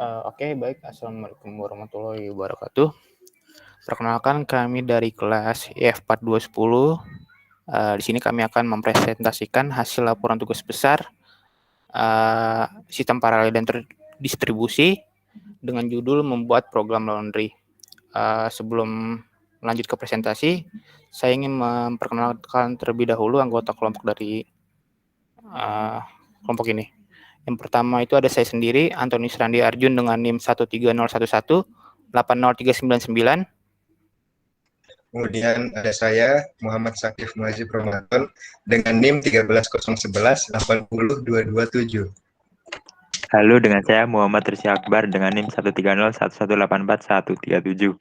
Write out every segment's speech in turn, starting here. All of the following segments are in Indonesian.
Oke, baik. Assalamualaikum warahmatullahi wabarakatuh. Perkenalkan, kami dari kelas IF4210. Di sini kami akan mempresentasikan hasil laporan tugas besar sistem paralel dan terdistribusi dengan judul membuat program laundry. Sebelum lanjut ke presentasi, saya ingin memperkenalkan terlebih dahulu anggota kelompok dari kelompok ini. Yang pertama itu ada saya sendiri, Antonius Randi Arjun dengan NIM 13011 80399. Kemudian ada saya, Muhammad Sakif Muazib Ramadan dengan NIM 13011 80227. Halo, dengan saya Muhammad Rizky Akbar dengan NIM 13011841137.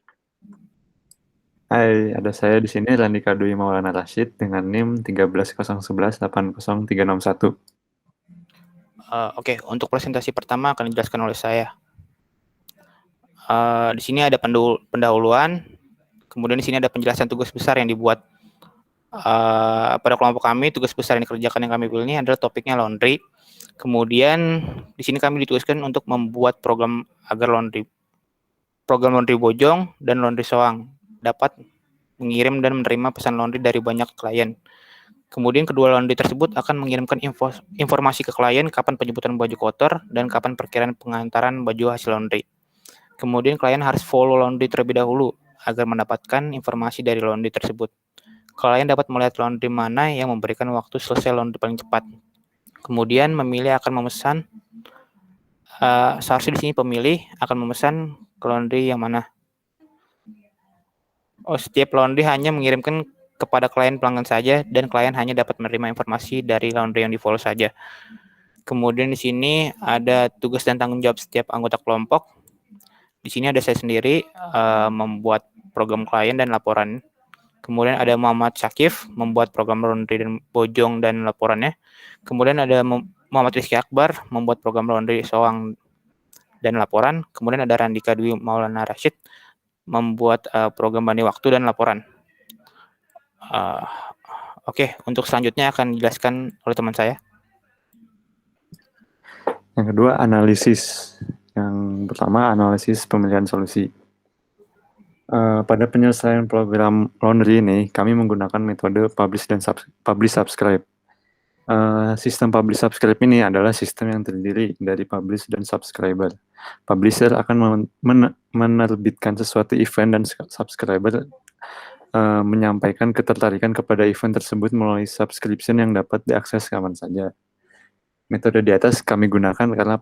Hai, ada saya di sini Randika Dwi Maulana Rashid dengan NIM 13011 80361. Oke, untuk presentasi pertama akan dijelaskan oleh saya. Di sini ada pendahuluan, kemudian di sini ada penjelasan tugas besar yang dibuat pada kelompok kami. Tugas besar yang dikerjakan yang kami pilih ini adalah topiknya laundry. Kemudian di sini kami ditugaskan untuk membuat program agar program laundry Bojong dan laundry Soang dapat mengirim dan menerima pesan laundry dari banyak klien. Kemudian kedua laundry tersebut akan mengirimkan informasi ke klien kapan penjemputan baju kotor dan kapan perkiraan pengantaran baju hasil laundry. Kemudian klien harus follow laundry terlebih dahulu agar mendapatkan informasi dari laundry tersebut. Klien dapat melihat laundry mana yang memberikan waktu selesai laundry paling cepat. Kemudian memilih akan memesan. Seharusnya di sini pemilih akan memesan ke laundry yang mana. Setiap laundry hanya mengirimkan kepada klien pelanggan saja dan klien hanya dapat menerima informasi dari laundry yang di-follow saja. Kemudian di sini ada tugas dan tanggung jawab setiap anggota kelompok. Di sini ada saya sendiri membuat program klien dan laporan. Kemudian ada Muhammad Syakif membuat program laundry dan Bojong dan laporannya. Kemudian ada Muhammad Rizky Akbar membuat program laundry Soang dan laporan. Kemudian ada Randika Dwi Maulana Rashid membuat program banding waktu dan laporan. Oke, untuk selanjutnya akan dijelaskan oleh teman saya. Yang kedua, analisis. Yang pertama, analisis pemilihan solusi. Pada penyelesaian program laundry ini, kami menggunakan metode publish subscribe. Sistem publish subscribe ini adalah sistem yang terdiri dari publish dan subscriber. Publisher akan menerbitkan sesuatu event dan subscriber menyampaikan ketertarikan kepada event tersebut melalui subscription yang dapat diakses kapan saja. Metode di atas kami gunakan karena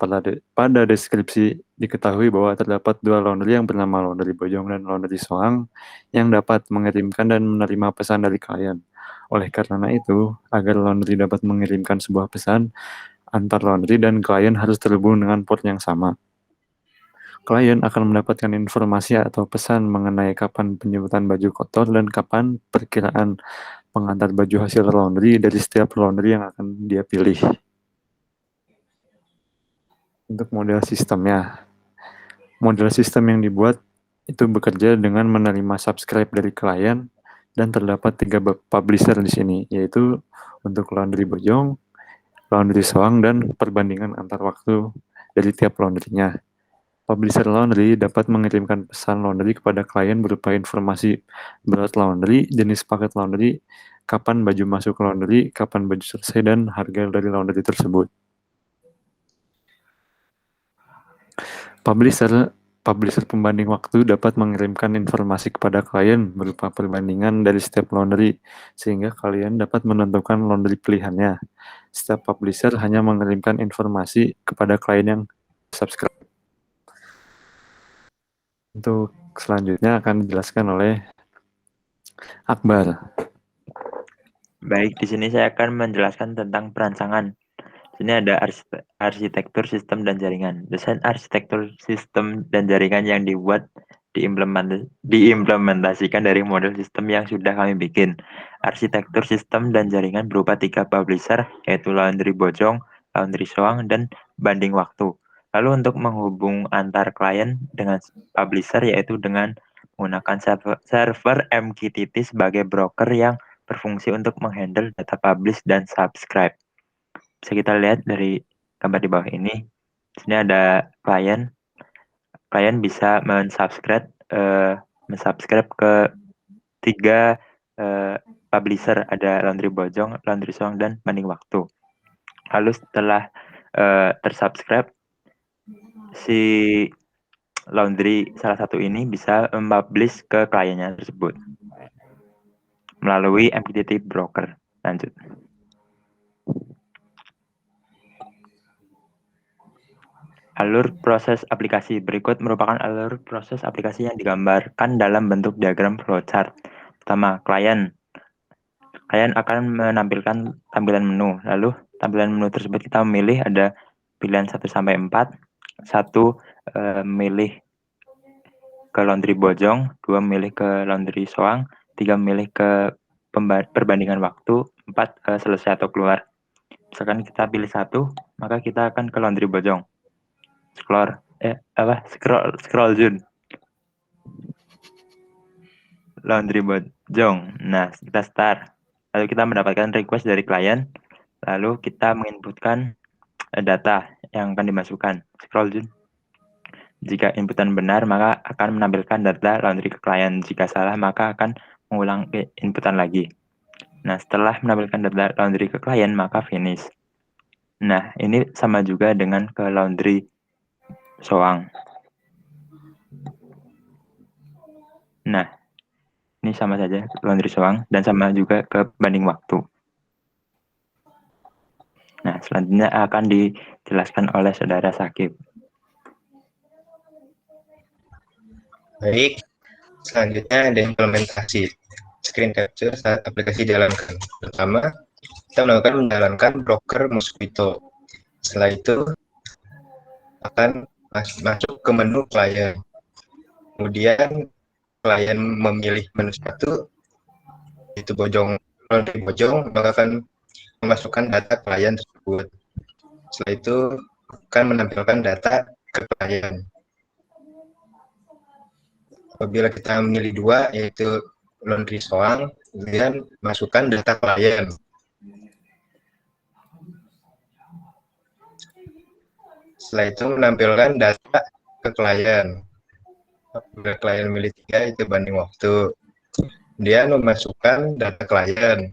pada deskripsi diketahui bahwa terdapat dua laundry yang bernama laundry Bojong dan laundry Soang yang dapat mengirimkan dan menerima pesan dari klien. Oleh karena itu, agar laundry dapat mengirimkan sebuah pesan, antar laundry dan klien harus terhubung dengan port yang sama. Klien akan mendapatkan informasi atau pesan mengenai kapan penjemputan baju kotor dan kapan perkiraan pengantar baju hasil laundry dari setiap laundry yang akan dia pilih. Untuk model sistemnya, model sistem yang dibuat itu bekerja dengan menerima subscribe dari klien dan terdapat 3 publisher di sini, yaitu untuk laundry Bojong, laundry Soang, dan perbandingan antar waktu dari tiap laundry-nya. Publisher laundry dapat mengirimkan pesan laundry kepada klien berupa informasi berat laundry, jenis paket laundry, kapan baju masuk ke laundry, kapan baju selesai, dan harga dari laundry tersebut. Publisher pembanding waktu dapat mengirimkan informasi kepada klien berupa perbandingan dari setiap laundry, sehingga kalian dapat menentukan laundry pilihannya. Setiap publisher hanya mengirimkan informasi kepada klien yang subscribe. Untuk selanjutnya akan dijelaskan oleh Akbar. Baik, di sini saya akan menjelaskan tentang perancangan. Di sini ada arsitektur sistem dan jaringan. Desain arsitektur sistem dan jaringan yang dibuat diimplementasikan dari model sistem yang sudah kami bikin. Arsitektur sistem dan jaringan berupa 3 publisher, yaitu laundry Bojong, laundry Soang, dan banding waktu. Lalu untuk menghubung antar klien dengan publisher, yaitu dengan menggunakan server MQTT sebagai broker yang berfungsi untuk menghandle data publish dan subscribe. Bisa kita lihat dari gambar di bawah ini. Di sini ada klien. klien bisa mensubscribe ke 3 publisher, ada Laundry Bojong, Laundry Soang, dan Banding Waktu. Lalu setelah tersubscribe, si laundry salah satu ini bisa mempublish ke kliennya tersebut melalui MQTT broker. Lanjut. Alur proses aplikasi berikut merupakan alur proses aplikasi yang digambarkan dalam bentuk diagram flowchart. Pertama, klien akan menampilkan tampilan menu. Lalu tampilan menu tersebut kita memilih ada pilihan 1 sampai 4. 1 milih ke Laundry Bojong, 2 milih ke Laundry Soang, 3 milih ke perbandingan waktu, 4 selesai atau keluar. Misalkan kita pilih 1, maka kita akan ke Laundry Bojong. Scroll Jun. Laundry Bojong. Nah, kita start. Lalu kita mendapatkan request dari klien. Lalu kita menginputkan data yang akan dimasukkan. Scroll Jun. Jika inputan benar, maka akan menampilkan data laundry ke klien. Jika salah, maka akan mengulang inputan lagi. Nah, setelah menampilkan data laundry ke klien, maka finish. Nah, ini sama juga dengan ke Laundry Soang. Nah, ini sama saja Laundry Soang dan sama juga ke banding waktu. Nah, selanjutnya akan dijelaskan oleh Saudara Sakib. Baik, selanjutnya ada implementasi screen capture saat aplikasi dijalankan. Pertama, kita menjalankan broker Mosquito. Setelah itu akan masuk ke menu klien. Kemudian klien memilih menu 1, itu Laundry Bojong, maka akan memasukkan data klien tersebut. Setelah itu akan menampilkan data ke klien. Apabila kita memilih 2, yaitu Laundry Soang, kemudian masukkan data klien. Setelah itu menampilkan data ke klien. Apabila klien memilih 3, itu banding waktu. Dia memasukkan data klien.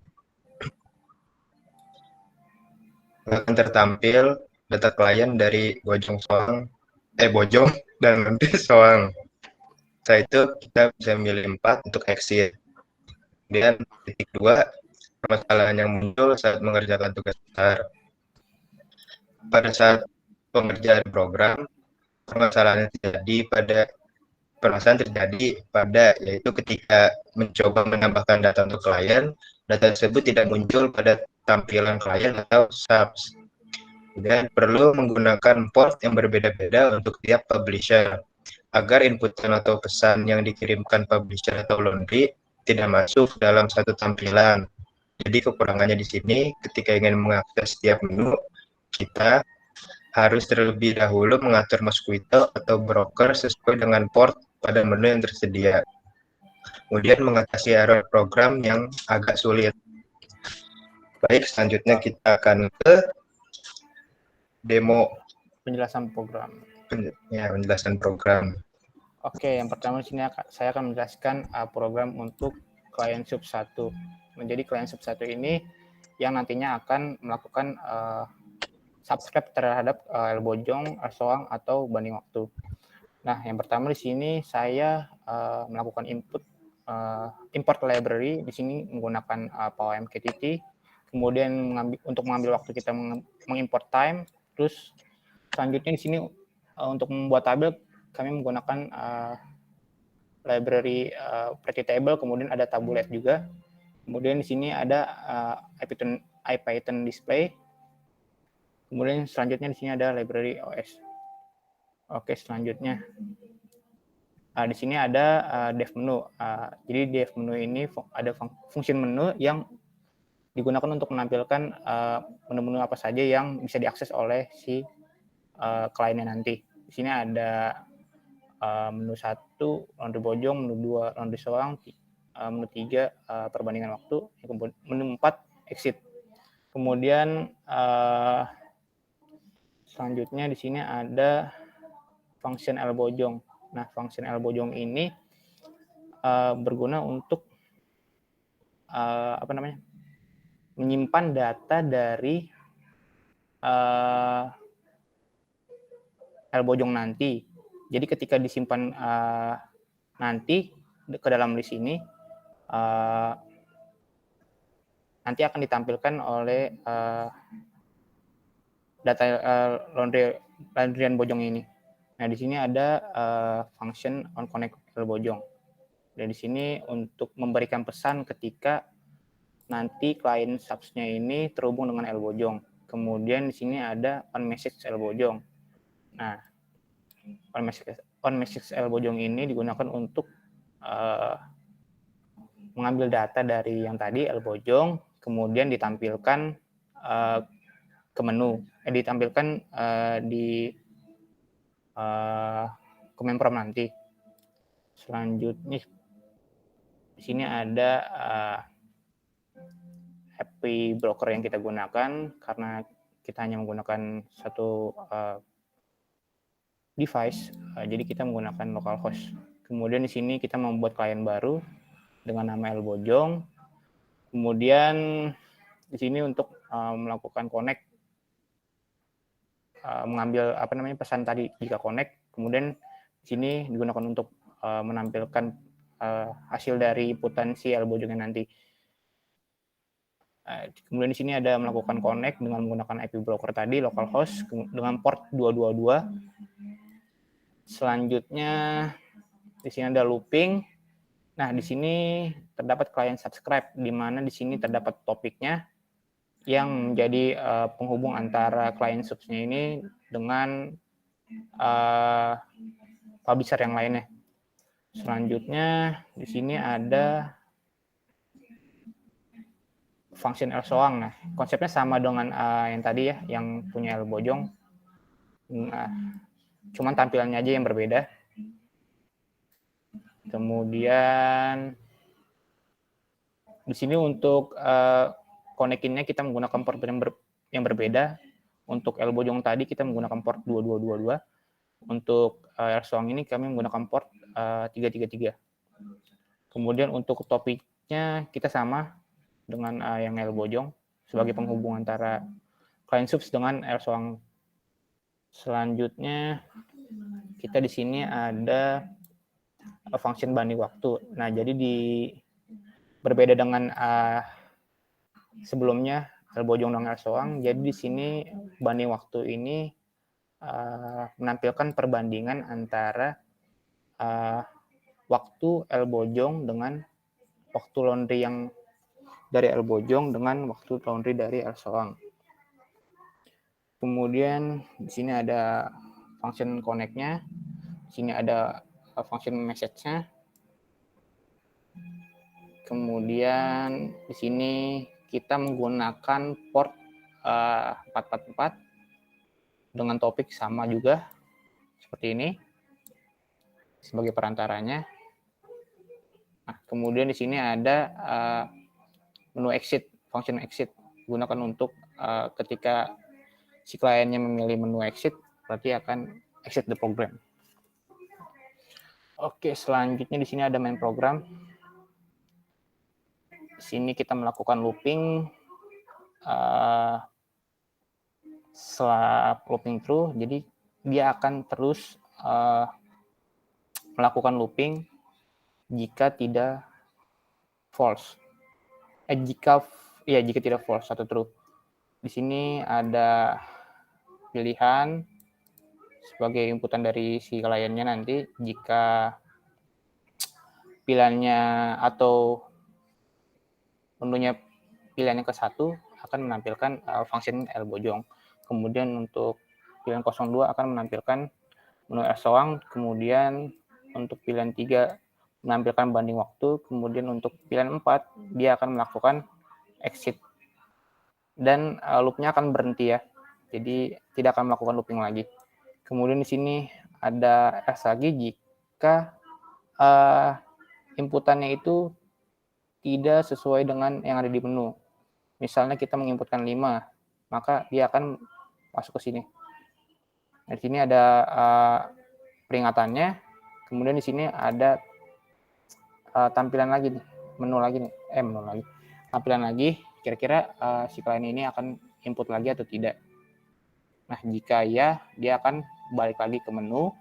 Akan tertampil data klien dari Bojong dan Laundry Soang. Setelah itu kita bisa memilih 4 untuk exit. Kemudian titik 2, permasalahan yang muncul saat mengerjakan tugas besar. Pada saat pengerjaan program, permasalahan terjadi pada yaitu ketika mencoba menambahkan data untuk klien, data tersebut tidak muncul pada tampilan klien atau subs. Dan perlu menggunakan port yang berbeda-beda untuk tiap publisher agar inputan atau pesan yang dikirimkan publisher atau laundry tidak masuk dalam satu tampilan. Jadi kekurangannya di sini ketika ingin mengakses setiap menu, kita harus terlebih dahulu mengatur Mosquito atau broker sesuai dengan port pada menu yang tersedia. Kemudian mengatasi error program yang agak sulit. Baik, selanjutnya kita akan ke demo Penjelasan program. penjelasan program. Oke, yang pertama di sini saya akan menjelaskan program untuk klien sub 1. Menjadi klien sub 1 ini yang nantinya akan melakukan subscribe terhadap Bojong, Soang, atau banding waktu. Nah, yang pertama di sini saya melakukan import library. Di sini menggunakan PowerMQTT. Kemudian untuk mengambil waktu kita mengimport time. Terus selanjutnya di sini untuk membuat tabel kami menggunakan library pretty table. Kemudian ada tabulet juga. Kemudian di sini ada IPython display. Kemudian selanjutnya di sini ada library OS. Oke, selanjutnya di sini ada dev menu. Jadi dev menu ini ada fungsi menu yang digunakan untuk menampilkan menu-menu apa saja yang bisa diakses oleh si kliennya nanti. Di sini ada menu 1 Laundry Bojong, menu 2 Laundry Soang, menu 3 perbandingan waktu, menu 4 exit. Kemudian selanjutnya di sini ada function L bojong. Nah, function L bojong ini berguna untuk menyimpan data dari L bojong nanti. Jadi ketika disimpan nanti ke dalam list ini, nanti akan ditampilkan oleh data laundryan bojong ini. Nah, di sini ada function onConnect L bojong. Dan di sini untuk memberikan pesan ketika nanti klien subs-nya ini terhubung dengan L bojong. Kemudian di sini ada onMessage L bojong. Nah, onMessage L bojong ini digunakan untuk mengambil data dari yang tadi L bojong, kemudian ditampilkan ke menu, ditampilkan di command prompt nanti. Selanjutnya di sini ada API broker yang kita gunakan karena kita hanya menggunakan satu device, jadi kita menggunakan localhost. Kemudian di sini kita membuat klien baru dengan nama L bojong. Kemudian di sini untuk melakukan connect, mengambil pesan tadi jika connect. Kemudian di sini digunakan untuk menampilkan hasil dari inputan si L bojongnya nanti. Kemudian di sini ada melakukan connect dengan menggunakan IP broker tadi, localhost dengan port 222. Selanjutnya di sini ada looping. Nah, di sini terdapat client subscribe, di mana di sini terdapat topiknya yang menjadi penghubung antara client subs-nya ini dengan publisher yang lainnya. Selanjutnya di sini ada function L soang. Nah, konsepnya sama dengan yang tadi ya, yang punya L bojong. Nah, cuman tampilannya aja yang berbeda. Kemudian di sini untuk connect-in-nya kita menggunakan port yang berbeda. Untuk L bojong tadi kita menggunakan port 2222. Untuk L soang ini kami menggunakan port 333. Kemudian untuk topiknya kita sama dengan yang L bojong sebagai penghubung antara client subs dengan L soang. Selanjutnya kita di sini ada function banding waktu. Nah, jadi berbeda dengan sebelumnya L bojong dan L soang. Jadi di sini banding waktu ini menampilkan perbandingan antara waktu L bojong dengan waktu laundry yang dari L bojong dengan waktu laundry dari L soang. Kemudian di sini ada function connect-nya, di sini ada function message-nya. Kemudian di sini kita menggunakan port 444 dengan topik sama juga seperti ini sebagai perantaranya. Nah, kemudian di sini ada menu exit, function exit, gunakan untuk ketika si kliennya memilih menu exit, berarti akan exit the program. Oke, selanjutnya di sini ada main program. Di sini kita melakukan looping setelah looping through, jadi dia akan terus melakukan looping jika tidak false. Jika tidak false atau true. Di sini ada pilihan sebagai inputan dari si kliennya nanti. Jika pilihannya atau menunya pilihannya ke 1 akan menampilkan function L bojong. Kemudian untuk pilihan 02 akan menampilkan menu L soang. Kemudian untuk pilihan 3 menampilkan banding waktu, kemudian untuk pilihan 4 dia akan melakukan exit dan loop-nya akan berhenti ya, jadi tidak akan melakukan looping lagi. Kemudian di sini ada else lagi jika inputannya itu tidak sesuai dengan yang ada di menu. Misalnya kita menginputkan 5, maka dia akan masuk ke sini. Nah, di sini ada peringatannya. Kemudian di sini ada tampilan lagi nih, menu lagi. Tampilan lagi, kira-kira si klien ini akan input lagi atau tidak. Nah, jika ya, dia akan balik lagi ke menu,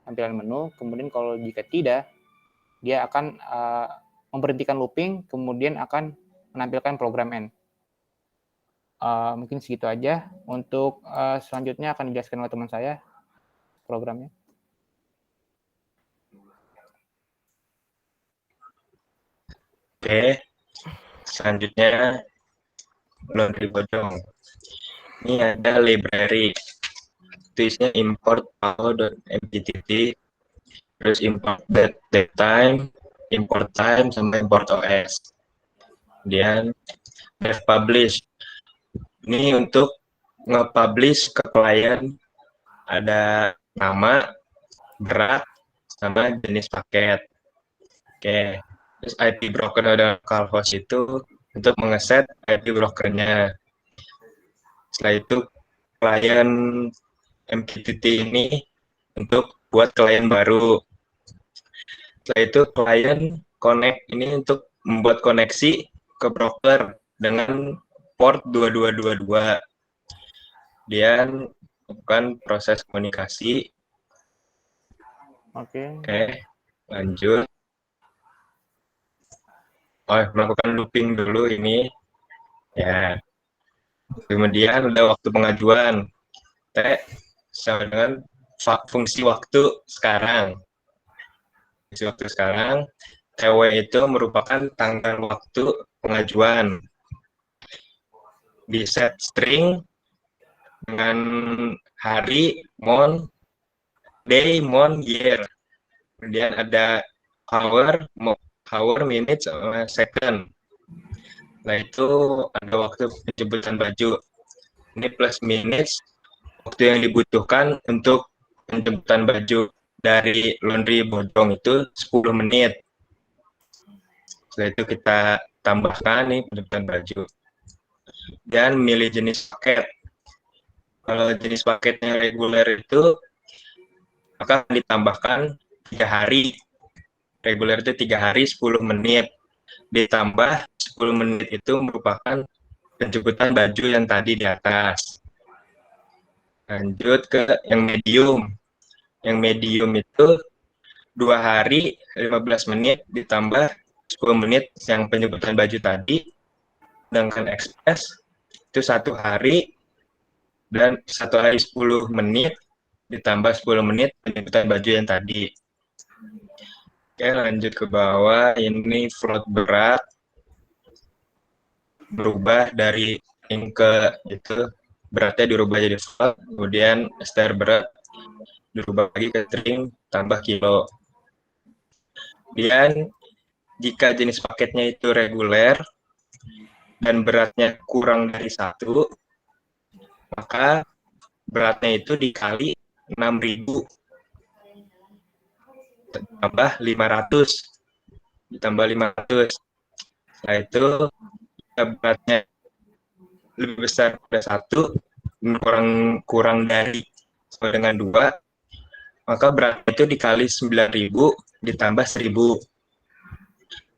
tampilan menu. Kemudian kalau jika tidak, dia akan memberhentikan looping, kemudian akan menampilkan program end. Mungkin segitu aja. Untuk selanjutnya akan dijelaskan oleh teman saya programnya. Oke, selanjutnya laundry bojong. Ini ada library, itu isinya import power.mqtt, terus import datetime, import time, sama import OS. Kemudian dev publish, ini untuk nge-publish ke klien, ada nama, berat, sama jenis paket. Oke, terus IP broker ada localhost itu untuk mengeset IP brokernya. Setelah itu klien MQTT ini untuk buat klien baru. Setelah itu klien connect ini untuk membuat koneksi ke broker dengan port 2222. Dia melakukan proses komunikasi. Oke, lanjut. Melakukan looping dulu ini. Ya. Kemudian ada waktu pengajuan. T sama dengan fungsi waktu sekarang. Fungsi waktu sekarang, TW itu merupakan tanggal waktu pengajuan. Di set string dengan hari, month, day, month, year. Kemudian ada hour, minutes, sama second. Nah, itu ada waktu penjemputan baju. Ini plus minutes, waktu yang dibutuhkan untuk penjemputan baju dari laundry bojong itu 10 menit. Setelah itu kita tambahkan nih penjemputan baju. Dan milih jenis paket. Kalau jenis paketnya reguler itu, maka akan ditambahkan 3 hari. Reguler itu 3 hari 10 menit. Ditambah 10 menit itu merupakan penjemputan baju yang tadi di atas. Lanjut ke yang medium. Yang medium itu 2 hari 15 menit ditambah 10 menit yang penjemputan baju tadi. Sedangkan express itu 1 hari dan 1 hari 10 menit ditambah 10 menit penjemputan baju yang tadi. Oke, lanjut ke bawah. Ini float berat berubah dari ke itu, beratnya dirubah jadi float, kemudian str berat dirubah lagi ke string tambah kilo. Kemudian jika jenis paketnya itu reguler dan beratnya kurang dari 1, maka beratnya itu dikali 6.000 tambah 500 ditambah 500. Setelah itu beratnya lebih besar pada 1 kurang dari sama dengan 2, maka beratnya itu dikali 9.000 ditambah 1.000.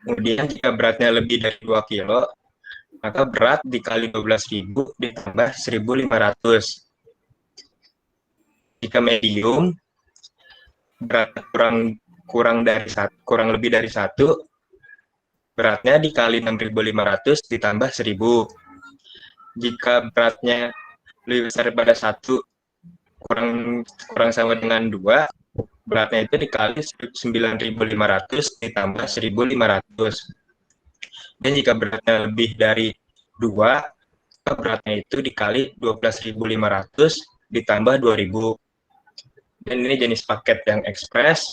Kemudian jika beratnya lebih dari 2 kilo, maka berat dikali 12.000 ditambah 1.500. Jika medium, berat kurang lebih dari 1, beratnya dikali 6.500 ditambah 1.000. Jika beratnya lebih besar daripada 1, kurang sama dengan 2, beratnya itu dikali 9.500 ditambah 1.500. Dan jika beratnya lebih dari 2, maka beratnya itu dikali 12.500 ditambah 2.000. Dan ini jenis paket yang express.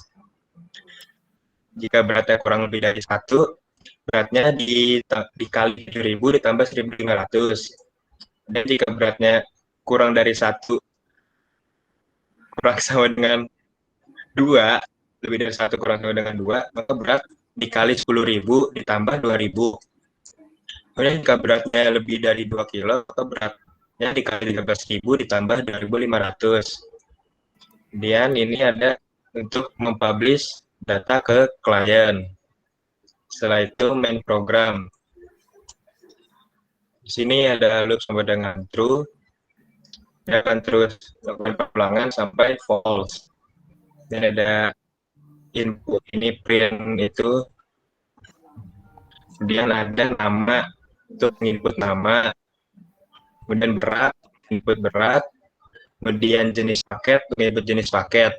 Jika beratnya kurang lebih dari 1, beratnya dikali 7.000 ditambah 1.500. Dan jika beratnya kurang dari 1, kurang sama dengan 2, lebih dari 1 kurang sama dengan 2, maka berat dikali 10.000 ditambah 2.000. Kemudian jika beratnya lebih dari 2 kilo, maka beratnya dikali 13.000 ditambah 2.500. Kemudian ini ada untuk mempublish data ke klien. Setelah itu main program. Di sini ada loop sama dengan true. Dia akan terus melakukan pengulangan sampai false. Dan ada input ini print itu. Kemudian ada nama untuk input nama. Kemudian berat, input berat. Kemudian jenis paket, input jenis paket.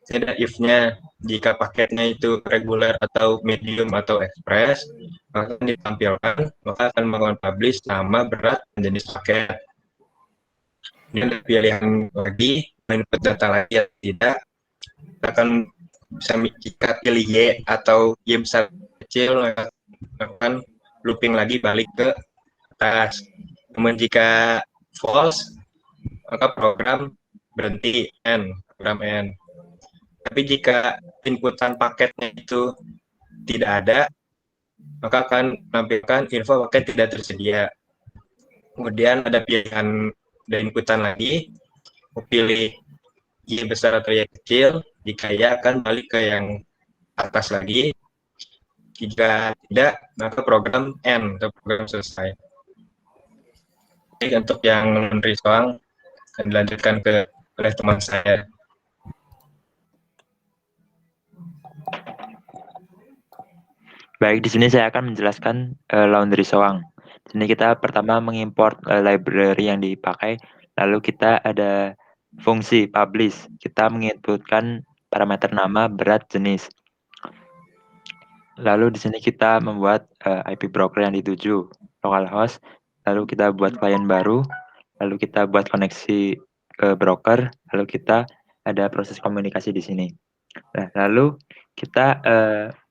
Ada if-nya, jika paketnya itu reguler atau medium atau express, maka akan ditampilkan, maka akan melakukan publish nama, berat, dan jenis paket. Ini ada pilihan lagi, input data lagi atau tidak, akan bisa jika pilih Y atau Y besar kecil, maka akan looping lagi balik ke atas. Kemudian jika false, maka program berhenti, program N. Tapi jika inputan paketnya itu tidak ada, maka akan menampilkan info paket tidak tersedia. Kemudian ada pilihan dari inputan lagi, pilih Y besar atau Y kecil. Jika ya, akan balik ke yang atas lagi. Jika tidak, maka program N atau program selesai. Jadi untuk yang laundry soang akan dilanjutkan oleh teman saya. Baik, di sini saya akan menjelaskan laundry soang. Di sini kita pertama mengimport library yang dipakai, lalu kita ada fungsi publish. Kita menginputkan parameter nama, berat, jenis. Lalu di sini kita membuat IP broker yang dituju, localhost. Lalu kita buat klien baru, lalu kita buat koneksi ke broker, lalu kita ada proses komunikasi di sini. Nah, lalu kita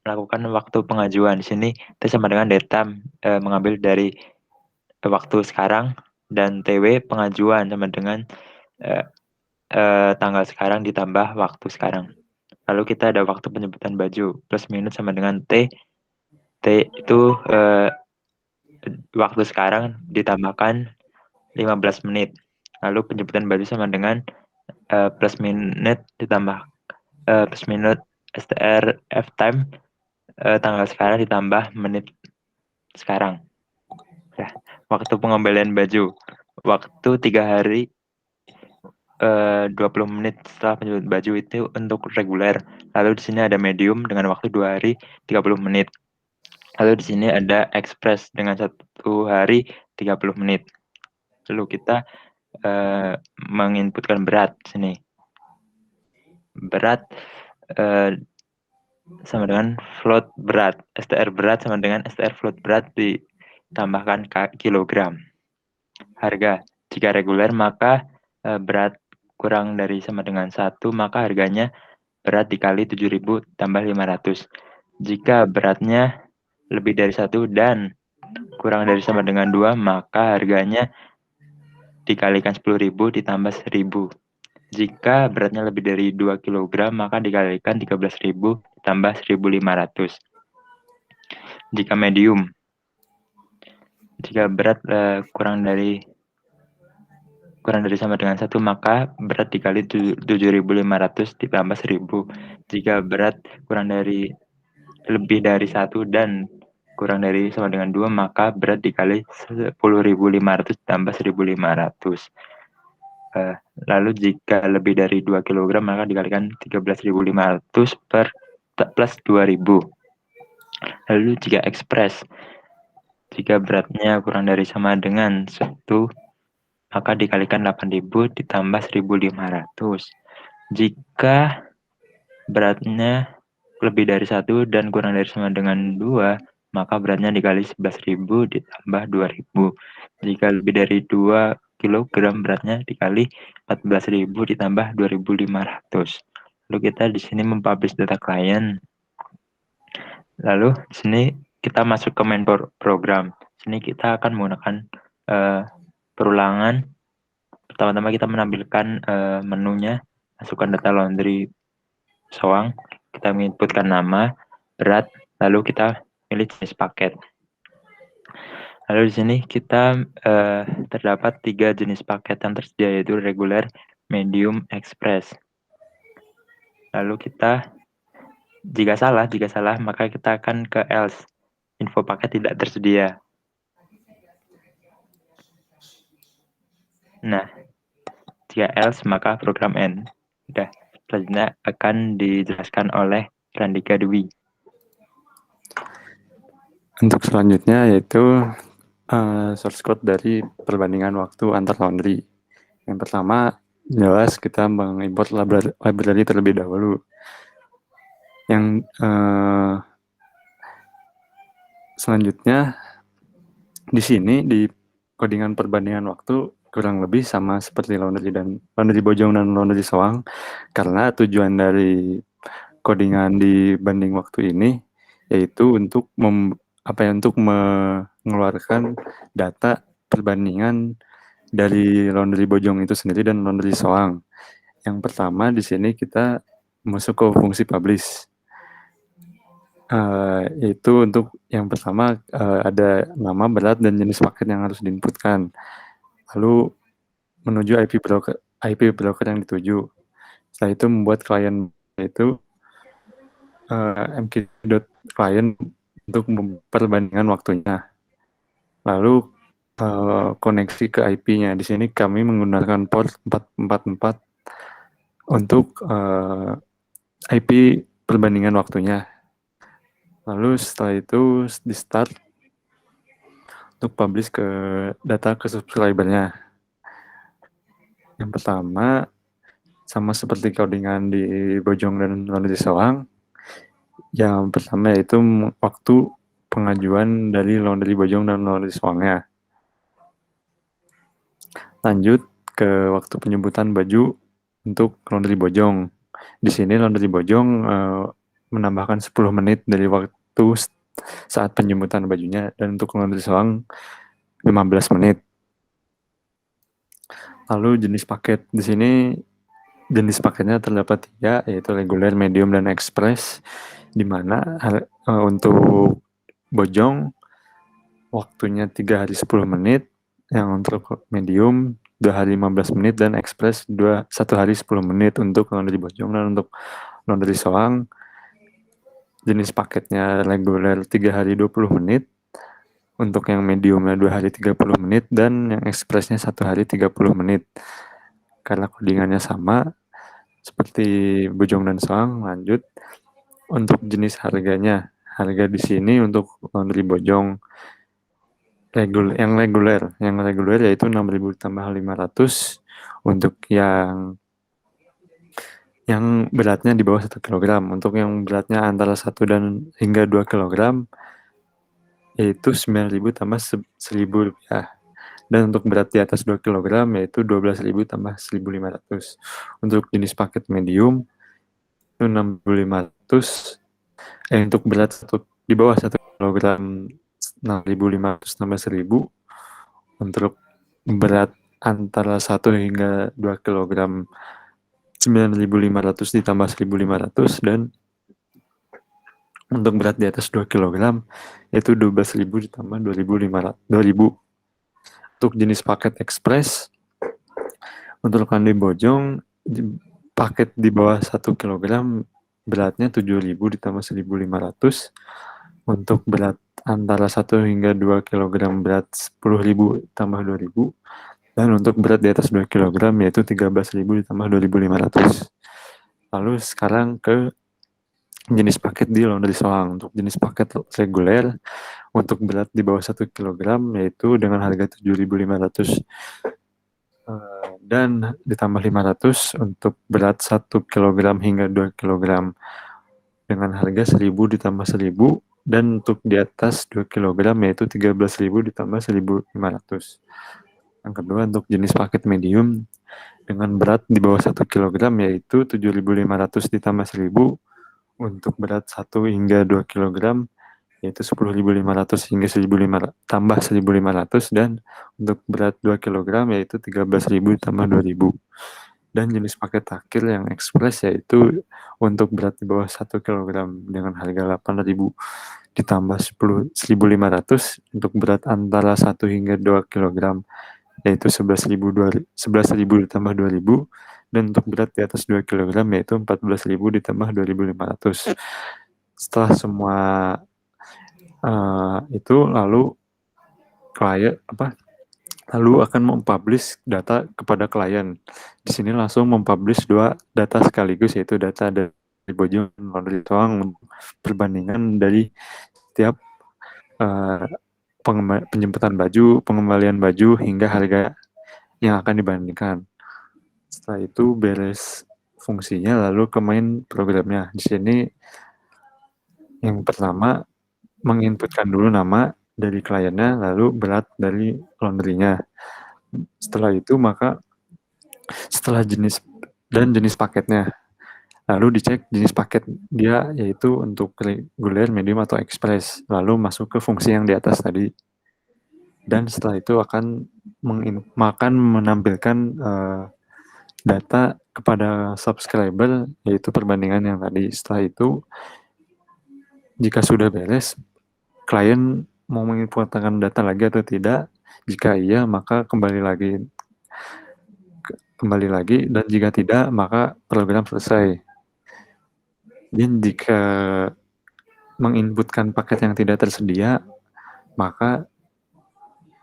melakukan waktu pengajuan. Di sini T sama dengan datetime mengambil dari waktu sekarang, dan TW pengajuan sama dengan tanggal sekarang ditambah waktu sekarang. Lalu kita ada waktu penjemputan baju, plus minus sama dengan T. T itu waktu sekarang ditambahkan 15 menit. Lalu penjemputan baju sama dengan plus minute ditambah plus minute STR F time tanggal sekarang ditambah menit sekarang. Ya, waktu pengembalian baju, waktu 3 hari 20 menit setelah penjemputan baju itu untuk reguler. Lalu di sini ada medium dengan waktu 2 hari 30 menit. Lalu di sini ada express dengan 1 hari 30 menit. Lalu kita menginputkan berat sini. Berat sama dengan float berat. STR berat sama dengan STR float berat ditambahkan kilogram. Harga, jika reguler maka berat kurang dari sama dengan 1, maka harganya berat dikali 7.000 tambah 500. Jika beratnya lebih dari 1 dan kurang dari sama dengan 2, maka harganya dikalikan 10.000 ditambah 1.000. Jika beratnya lebih dari 2 kg, maka dikalikan 13.000 ditambah 1.500. Jika medium, jika berat kurang dari sama dengan 1, maka berat dikali 7.500 ditambah 1.000. Jika berat lebih dari 1 dan kurang dari sama dengan 2, maka berat dikali 10.500 ditambah 1.500. Lalu jika lebih dari 2 kg, maka dikalikan 13.500 plus 2.000. Lalu jika express, jika beratnya kurang dari sama dengan 1, maka dikalikan 8.000 ditambah 1.500. Jika beratnya lebih dari 1 dan kurang dari sama dengan 2, maka beratnya dikali 11.000 ditambah 2.000. Jika lebih dari 2 kg, beratnya dikali 14.000 ditambah 2.500. Lalu kita di sini mempublish data klien. Lalu di sini kita masuk ke main program. Di sini kita akan menggunakan perulangan. Pertama-tama kita menampilkan menunya, masukkan data laundry soang, kita menginputkan nama, berat, lalu kita pilih jenis paket. Lalu di sini kita terdapat 3 jenis paket yang tersedia, yaitu reguler, medium, express. Lalu jika salah maka kita akan ke else. Info paket tidak tersedia. Nah, jika else maka program end. Udah, selanjutnya akan dijelaskan oleh Randika Dwi. Untuk selanjutnya yaitu source code dari perbandingan waktu antar laundry. Yang pertama, jelas kita mengimport library terlebih dahulu. Yang selanjutnya di sini di codingan perbandingan waktu kurang lebih sama seperti laundry Bojong dan laundry Soang, karena tujuan dari codingan di banding waktu ini yaitu untuk mengeluarkan data perbandingan dari laundry Bojong itu sendiri dan laundry Soang. Yang pertama di sini kita masuk ke fungsi publish. Yaitu untuk yang pertama ada nama, berat, dan jenis paket yang harus diinputkan. Lalu menuju IP broker yang dituju. Setelah itu membuat klien itu mk.client untuk perbandingan waktunya. Lalu koneksi ke IP-nya. Di sini kami menggunakan port 444 untuk IP perbandingan waktunya. Lalu setelah itu di start untuk publish ke data ke subscriber-nya. Yang pertama sama seperti codingan di Bojong dan laundry Soang. Yang pertama yaitu waktu pengajuan dari laundry Bojong dan laundry Soangnya. Lanjut ke waktu penyebutan baju untuk laundry Bojong. Di sini laundry Bojong menambahkan 10 menit dari waktu saat penjemputan bajunya, dan untuk laundry Soang 15 menit. Lalu jenis paket. Di sini jenis paketnya terdapat 3, yaitu reguler, medium, dan express, di mana untuk Bojong waktunya 3 hari 10 menit, yang untuk medium 2 hari 15 menit, dan express 1 hari 10 menit untuk laundry Bojong. Dan untuk laundry Soang jenis paketnya reguler 3 hari 20 menit, untuk yang mediumnya 2 hari 30 menit, dan yang expressnya 1 hari 30 menit. Karena codingannya sama seperti Bojong dan Soang. Lanjut untuk jenis harganya. Harga di sini untuk laundry Bojong yang reguler yaitu 6.000 tambah 500. Untuk yang beratnya di bawah 1 kg. Untuk yang beratnya antara 1 dan hingga 2 kg yaitu 9.000 tambah 1.000 rupiah. Dan untuk berat di atas 2 kg yaitu 12.000 tambah 1.500. Untuk jenis paket medium itu 6.500. Untuk berat di bawah 1 kg 6.500 tambah 1.000. Untuk berat antara 1 hingga 2 kg 9.500 ditambah 1.500. Dan untuk berat di atas 2 kg yaitu 12.000 ditambah 2.000. Untuk jenis paket express untuk laundry Bojong paket di bawah 1 kg beratnya 7.000 ditambah 1.500. Untuk berat antara 1 hingga 2 kg berat 10.000 tambah 2.000. Dan untuk berat di atas 2 kg yaitu 13.000 ditambah 2.500. Lalu sekarang ke jenis paket di laundry Soang. Untuk jenis paket reguler untuk berat di bawah 1 kg yaitu dengan harga 7.500 dan ditambah 500 untuk berat 1 kg hingga 2 kg dengan harga 1.000 ditambah 1.000. Dan untuk di atas 2 kg yaitu 13.000 ditambah 1.500. Yang kedua untuk jenis paket medium dengan berat di bawah 1 kg yaitu 7.500 ditambah 1.000. Untuk berat 1 hingga 2 kg yaitu 10.500 hingga 1.500 tambah 1.500. Dan untuk berat 2 kg yaitu 13.000 tambah 2.000. Dan jenis paket terakhir yang express yaitu untuk berat di bawah 1 kg dengan harga 8.000 ditambah 1.500. Untuk berat antara 1 hingga 2 kg yaitu 11.000 ditambah 2.000. dan untuk berat di atas 2 kg yaitu 14.000 ditambah 2.500. Setelah semua itu lalu lalu akan mempublish data kepada klien. Di sini langsung mempublish 2 data sekaligus, yaitu data dari Bojong dan Laundry Soang, perbandingan dari setiap penjemputan baju, pengembalian baju, hingga harga yang akan dibandingkan. Setelah itu beres fungsinya, lalu ke main programnya. Di sini yang pertama menginputkan dulu nama dari kliennya, lalu berat dari laundry-nya. Setelah itu maka setelah jenis paketnya, lalu dicek jenis paket dia, yaitu untuk reguler, medium, atau express, lalu masuk ke fungsi yang di atas tadi. Dan setelah itu akan menampilkan data kepada subscriber, yaitu perbandingan yang tadi. Setelah itu, jika sudah beres, klien mau menginputkan data lagi atau tidak. Jika iya, maka kembali lagi, dan jika tidak, maka program selesai. Dan jika menginputkan paket yang tidak tersedia, maka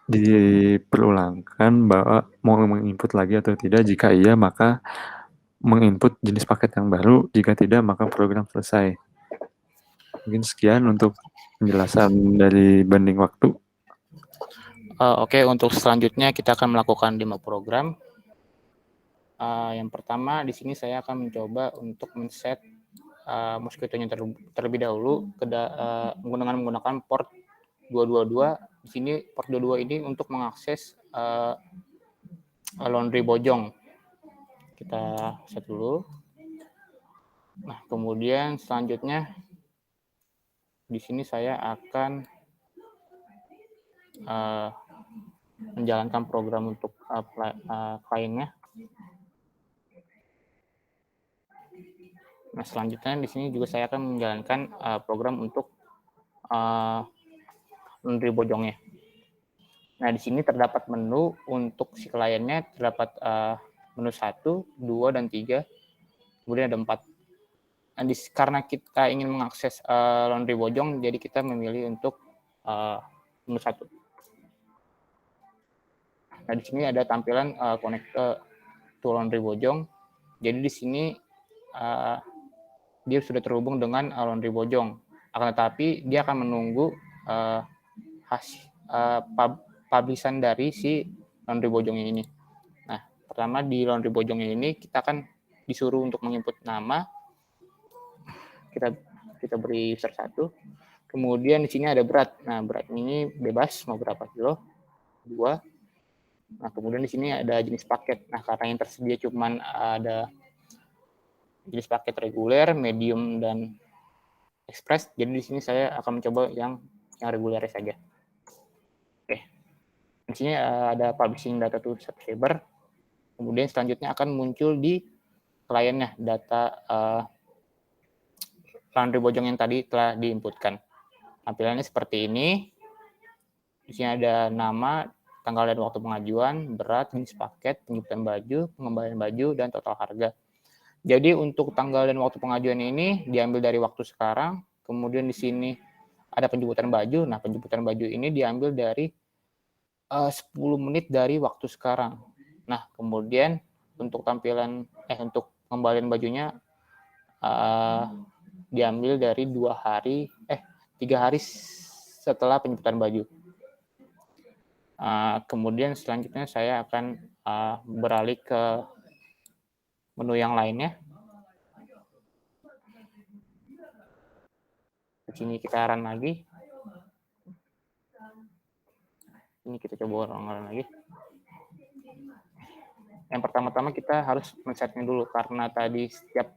diperulangkan bahwa mau menginput lagi atau tidak. Jika iya, maka menginput jenis paket yang baru. Jika tidak, maka program selesai. Mungkin sekian untuk penjelasan dari banding waktu. Oke, untuk selanjutnya kita akan melakukan demo program. Yang pertama di sini saya akan mencoba untuk men-set mosquito-nya terlebih dahulu menggunakan port 222. Di sini port 22 ini untuk mengakses laundry Bojong. Kita set dulu. Nah, kemudian selanjutnya di sini saya akan menjalankan program untuk kliennya. Nah, selanjutnya di sini juga saya akan menjalankan program untuk laundry Bojongnya. Nah, di sini terdapat menu untuk si kliennya, terdapat menu 1, 2, dan 3. Kemudian ada 4. Nah, karena kita ingin mengakses laundry Bojong, jadi kita memilih untuk menu 1. Nah, di sini ada tampilan connect to laundry Bojong. Jadi di sini dia sudah terhubung dengan laundry Bojong. Akan tetapi dia akan menunggu publishan dari si laundry Bojongnya ini. Nah, pertama di laundry Bojongnya ini kita akan disuruh untuk menginput nama. Kita beri user 1. Kemudian di sini ada berat. Nah, berat ini bebas mau berapa kilo? 2. Nah, kemudian di sini ada jenis paket. Nah, karena yang tersedia cuman ada jenis paket reguler, medium, dan express, jadi di sini saya akan mencoba yang reguler saja. Oke. Di sini ada publishing data to subscriber. Kemudian selanjutnya akan muncul di kliennya data laundry Bojong yang tadi telah diinputkan. Tampilannya seperti ini. Di sini ada nama, tanggal dan waktu pengajuan, berat, jenis paket, penjemputan baju, pengembalian baju, dan total harga. Jadi untuk tanggal dan waktu pengajuan ini diambil dari waktu sekarang. Kemudian di sini ada penjemputan baju. Nah, penjemputan baju ini diambil dari 10 menit dari waktu sekarang. Nah, kemudian untuk tampilan untuk pengembalian bajunya diambil dari 3 hari setelah penjemputan baju. Kemudian selanjutnya saya akan beralih ke menu yang lainnya. Di sini kita run lagi. Ini kita coba run lagi. Yang pertama-tama kita harus men-setnya dulu karena tadi setiap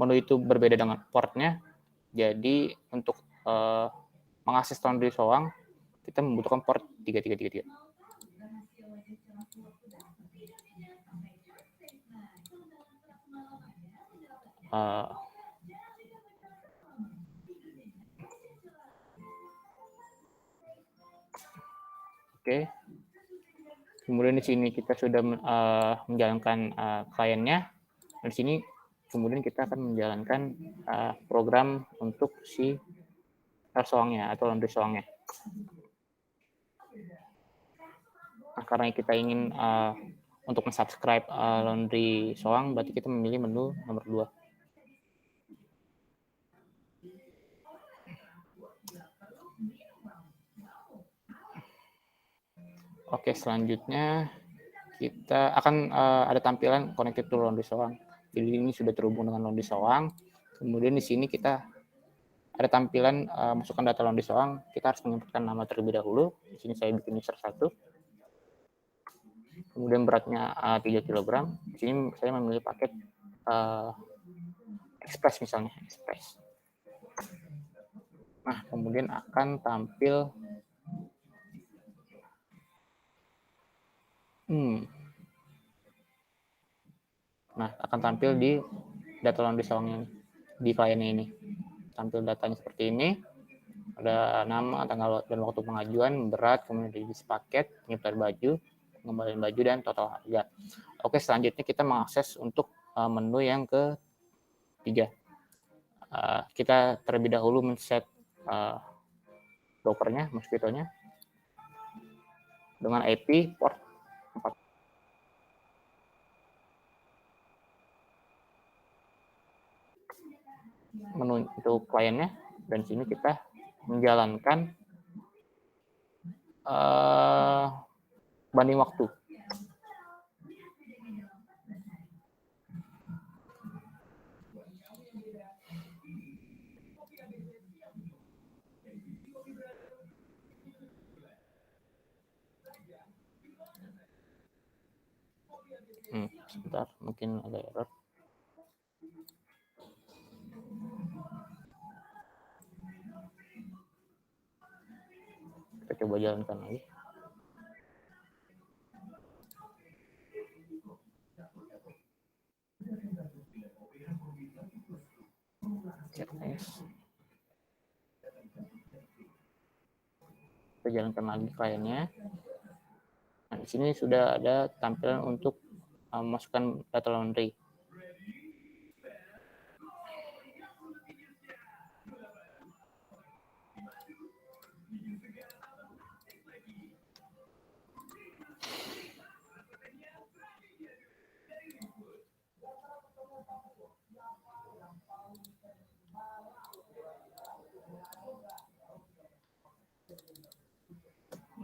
menu itu berbeda dengan portnya. Jadi untuk mengakses laundry Soang kita membutuhkan port 3333. Oke. Kemudian di sini kita sudah menjalankan kliennya. Dan di sini kemudian kita akan menjalankan program untuk si soangnya atau laundry soangnya. Nah, karena kita ingin untuk mensubscribe laundry soang, berarti kita memilih menu nomor 2. Oke, selanjutnya kita akan ada tampilan connected to laundry soang. Jadi ini sudah terhubung dengan laundry soang. Kemudian di sini kita ada tampilan masukkan data laundry soang. Kita harus menginputkan nama terlebih dahulu. Di sini saya bikin user 1. Kemudian beratnya 3 kg. Di sini saya memilih paket Express misalnya, Express. Nah, kemudian akan tampil di data laundry soang ini, di kliennya ini. Tampil datanya seperti ini. Ada nama, tanggal dan waktu pengajuan, berat, kemudian jenis paket, penyimpanan baju, pengembalian baju, dan total harga. Oke, selanjutnya kita mengakses untuk menu yang ketiga. Kita terlebih dahulu men-set brokernya, mosquito-nya dengan IP port 4. Menu untuk kliennya, dan sini kita menjalankan banding waktu. Sebentar, mungkin ada error. Kita coba jalankan lagi. Kita jalankan lagi kliennya. Nah, di sini sudah ada tampilan untuk masukkan data laundry.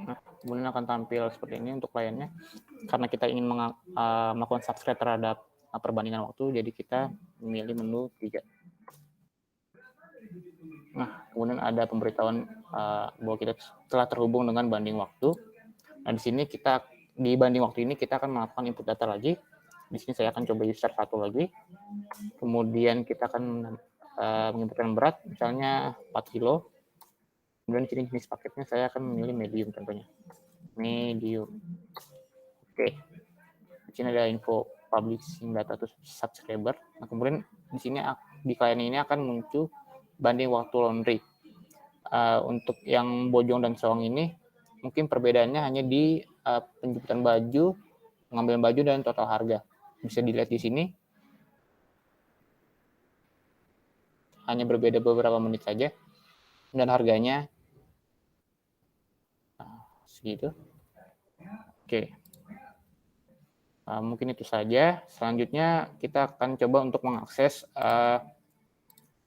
Nah, kemudian akan tampil seperti ini untuk kliennya. Karena kita ingin melakukan subscribe terhadap perbandingan waktu, jadi kita memilih menu 3. Nah, kemudian ada pemberitahuan bahwa kita telah terhubung dengan banding waktu. Nah, di sini kita di banding waktu ini kita akan melakukan input data lagi. Di sini saya akan coba user 1 lagi. Kemudian kita akan menginputkan berat, misalnya 4 kilo. Kemudian jenis paketnya saya akan memilih medium tentunya. Medium. Oke. Di sini ada info publishing data to subscriber. Nah, kemudian di sini di klien ini akan muncul banding waktu laundry. Untuk yang bojong dan soang ini mungkin perbedaannya hanya di penjemputan baju, pengambilan baju, dan total harga. Bisa dilihat di sini. Hanya berbeda beberapa menit saja. Dan harganya segitu. Oke. Mungkin itu saja. Selanjutnya kita akan coba untuk mengakses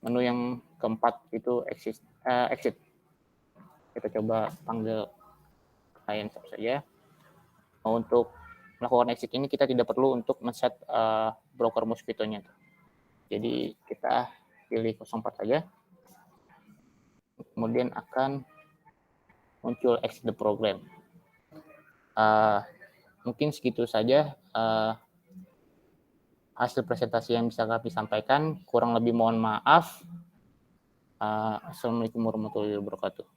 menu yang keempat, itu exit. Kita coba panggil klien saja. Untuk melakukan exit ini kita tidak perlu untuk men-set broker mosquito-nya. Jadi kita pilih 04 saja. Kemudian akan muncul exit the program. Mungkin segitu saja hasil presentasi yang bisa kami sampaikan. Kurang lebih mohon maaf. Assalamualaikum warahmatullahi wabarakatuh.